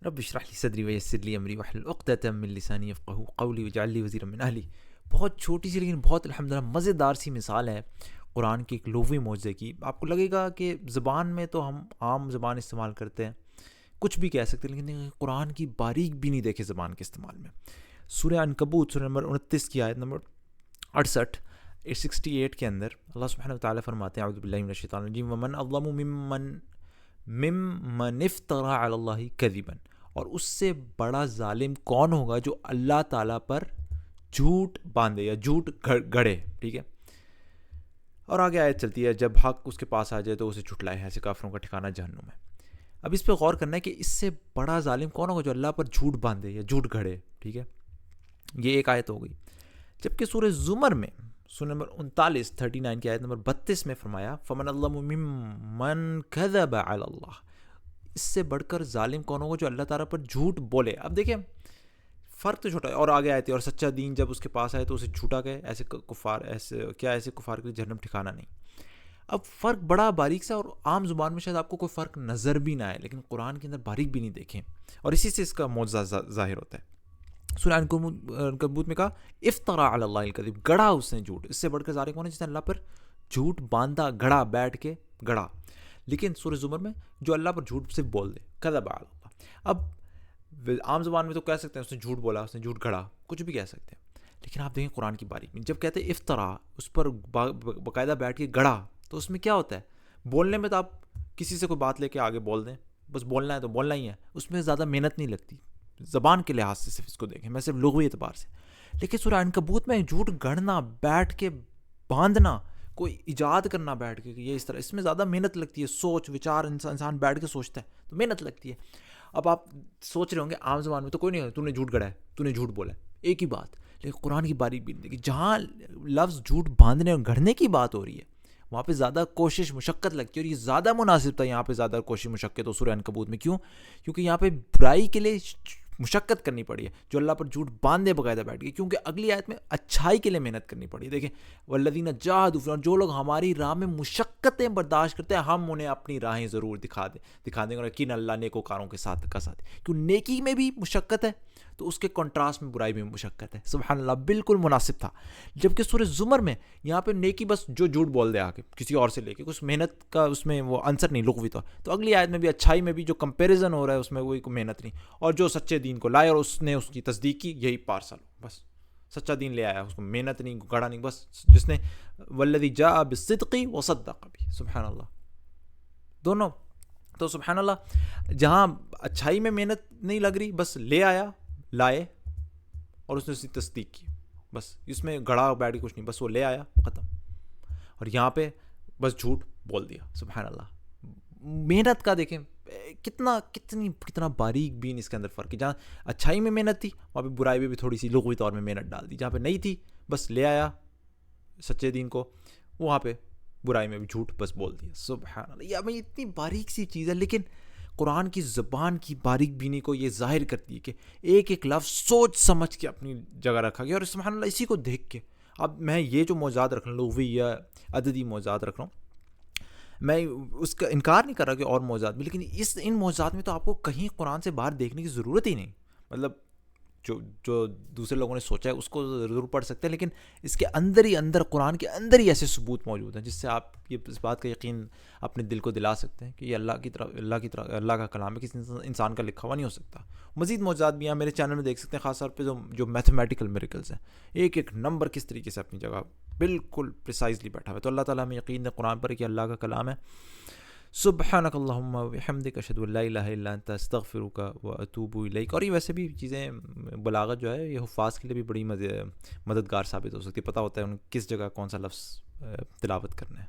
رب اشرح لی صدری ویسر لی امری واحلل عقدۃ من لسانی یفقہوا قولی واجعل لی وزیرا من اہلی. بہت چھوٹی سی لیکن بہت الحمدللہ مزیدار سی مثال ہے قرآن کے ایک لغوی معجزے کی. آپ کو لگے گا کہ زبان میں تو ہم عام زبان استعمال کرتے ہیں, کچھ بھی کہہ سکتے ہیں, لیکن قرآن کی باریک بھی نہیں دیکھے زبان کے استعمال میں. سورہ عنکبوت سورہ نمبر 29 کی آیت نمبر 68 کے اندر اللہ سبحانہ وتعالیٰ فرماتے ہیں اعوذ باللہ من الشیطان الرجیم ومن اظلم ممن افترى علی اللہ کذبا, اور اس سے بڑا ظالم کون ہوگا جو اللہ تعالیٰ پر جھوٹ باندھے یا جھوٹ گڑے. ٹھیک ہے, اور آگے آیت چلتی ہے جب حق اس کے پاس آ جائے تو اسے جھٹلائے, ایسے کافروں کا ٹھکانہ جہنم ہے. اب اس پہ غور کرنا ہے کہ اس سے بڑا ظالم کون ہوگا جو اللہ پر جھوٹ باندھے یا جھوٹ گھڑے. ٹھیک ہے, یہ ایک آیت ہو گئی. جبکہ سورہ زمر میں سورہ نمبر 39 کی آیت نمبر 32 میں فرمایا فمن اظلم ممن کذب علی اللہ, اس سے بڑھ کر ظالم کون ہوگا جو اللہ تعالیٰ پر جھوٹ بولے. اب دیکھیں فرق تو چھوٹا ہے, اور آگے آئے تھے اور سچا دین جب اس کے پاس آئے تو اسے جھوٹا کہے, ایسے کفار کے لیے جہنم ٹھکانہ نہیں. اب فرق بڑا باریک سا, اور عام زبان میں شاید آپ کو کوئی فرق نظر بھی نہ آئے, لیکن قرآن کے اندر باریک بھی نہیں دیکھیں, اور اسی سے اس کا معجزہ ظاہر ہوتا ہے. سورہ عنکبوت میں کہا افترا علی اللہ الکذب, گڑا اس نے جھوٹ. اس سے بڑھ کر ظالم کون ہے جس نے اللہ پر جھوٹ باندھا, گڑا, بیٹھ کے گڑا. لیکن سورہ زمر میں جو اللہ پر جھوٹ صرف بول دے کذب علی اللہ. اب عام زبان میں تو کہہ سکتے ہیں اس نے جھوٹ بولا, اس نے جھوٹ گھڑا, کچھ بھی کہہ سکتے ہیں. لیکن آپ دیکھیں قرآن کی باریک میں جب کہتے ہیں افطرا, اس پر باقاعدہ بیٹھ کے گڑا, تو اس میں کیا ہوتا ہے؟ بولنے میں تو آپ کسی سے کوئی بات لے کے آگے بول دیں, بس بولنا ہے تو بولنا ہی ہے, اس میں زیادہ محنت نہیں لگتی زبان کے لحاظ سے, صرف اس کو دیکھیں, میں صرف لغوی اعتبار سے. لیکن سورہ عنکبوت میں جھوٹ گھڑنا, بیٹھ کے باندھنا, کوئی ایجاد کرنا بیٹھ کے یہ اس طرح, اس میں زیادہ محنت لگتی ہے. سوچ وچار انسان بیٹھ کے سوچتا ہے تو محنت لگتی ہے. اب آپ سوچ رہے ہوں گے عام زبان میں تو کوئی نہیں, تو نے جھوٹ گھڑا ہے, تو نے جھوٹ بولا ہے, ایک ہی بات. لیکن قرآن کی باریک بھی نہیں, جہاں لفظ جھوٹ باندھنے اور گھڑنے کی بات ہو رہی ہے وہاں پہ زیادہ کوشش مشقت لگتی ہے, اور یہ زیادہ مناسب تھا یہاں پہ زیادہ کوشش مشقت ہو سورہ عنکبوت میں. کیوں؟ کیونکہ یہاں پہ برائی کے لیے مشقت کرنی پڑی ہے, جو اللہ پر جھوٹ باندھے باقاعدہ بیٹھ گئی, کیونکہ اگلی آیت میں اچھائی کے لیے محنت کرنی پڑی ہے. دیکھیں والذین جاہدوا فینا, جو لوگ ہماری راہ میں مشقتیں برداشت کرتے ہیں ہم انہیں اپنی راہیں ضرور دکھا دیں گے, اور یقین اللہ نیکوکاروں کے ساتھ کا ساتھ. کیوں؟ نیکی میں بھی مشقت ہے تو اس کے کنٹراسٹ میں برائی میں مشقت ہے. سبحان اللہ, بالکل مناسب تھا. جبکہ سورہ زمر میں یہاں پہ نیکی بس جو جھوٹ بول دے آ کے کسی اور سے لے کے, کچھ محنت کا اس میں وہ عنصر نہیں لغوی طور. تو اگلی آیت میں بھی اچھائی میں بھی جو کمپیریزن ہو رہا ہے اس میں کوئی محنت نہیں, اور جو سچے دین کو لائے اور اس نے اس کی تصدیق کی, یہی پارسل ہو. بس سچا دین لے آیا, اس کو محنت نہیں, گڑا نہیں, بس جس نے والذی جاء بالصدق وصدق بھی. سبحان اللہ, دونوں. تو سبحان اللہ, جہاں اچھائی میں محنت نہیں لگ رہی, بس لے آیا, لائے, اور اس نے اس کی تصدیق کی, بس اس میں گڑا بیٹھ کے کچھ نہیں, بس وہ لے آیا, ختم. اور یہاں پہ بس جھوٹ بول دیا. سبحان اللہ, محنت کا دیکھیں کتنا باریک بین اس کے اندر فرق ہے. جہاں اچھائی میں محنت تھی وہاں پہ برائی میں بھی تھوڑی سی لغوی طور میں محنت ڈال دی, جہاں پہ نہیں تھی بس لے آیا سچے دین کو, وہاں پہ برائی میں بھی جھوٹ بس بول دیا. سبحان اللہ, یہ اتنی باریک سی چیز ہے, لیکن قرآن کی زبان کی باریک بینی کو یہ ظاہر کرتی ہے کہ ایک ایک لفظ سوچ سمجھ کے اپنی جگہ رکھا گیا. اور سبحان اللہ, اسی کو دیکھ کے اب میں یہ جو معجزات رکھ رہا ہوں, لغوی یا عددی معجزات رکھ رہا ہوں, میں اس کا انکار نہیں کر رہا کہ اور معجزات بھی, لیکن ان معجزات میں تو آپ کو کہیں قرآن سے باہر دیکھنے کی ضرورت ہی نہیں. مطلب جو دوسرے لوگوں نے سوچا ہے اس کو ضرور پڑھ سکتے ہیں, لیکن اس کے اندر ہی اندر, قرآن کے اندر ہی ایسے ثبوت موجود ہیں جس سے آپ یہ اس بات کا یقین اپنے دل کو دلا سکتے ہیں کہ یہ اللہ کا کلام ہے, کسی انسان کا لکھا ہوا نہیں ہو سکتا. مزید معجزات بھی ہیں میرے چینل میں دیکھ سکتے ہیں, خاص طور پہ جو میتھمیٹیکل میریکلز ہیں, ایک ایک نمبر کس طریقے سے اپنی جگہ بالکل پریسائزلی بیٹھا ہوا ہے. تو اللہ تعالیٰ ہمیں یقین ہے قرآن پر کہ اللہ کا کلام ہے. سبحانک اللہم وبحمدک اشہد ان لا الہ الا انت استغفرک واتوب الیک. اور یہ ویسے بھی چیزیں بلاغت جو ہے یہ حفاظ کے لیے بھی بڑی مددگار ثابت ہو سکتی ہے, پتہ ہوتا ہے ان کس جگہ کون سا لفظ تلاوت کرنا ہے.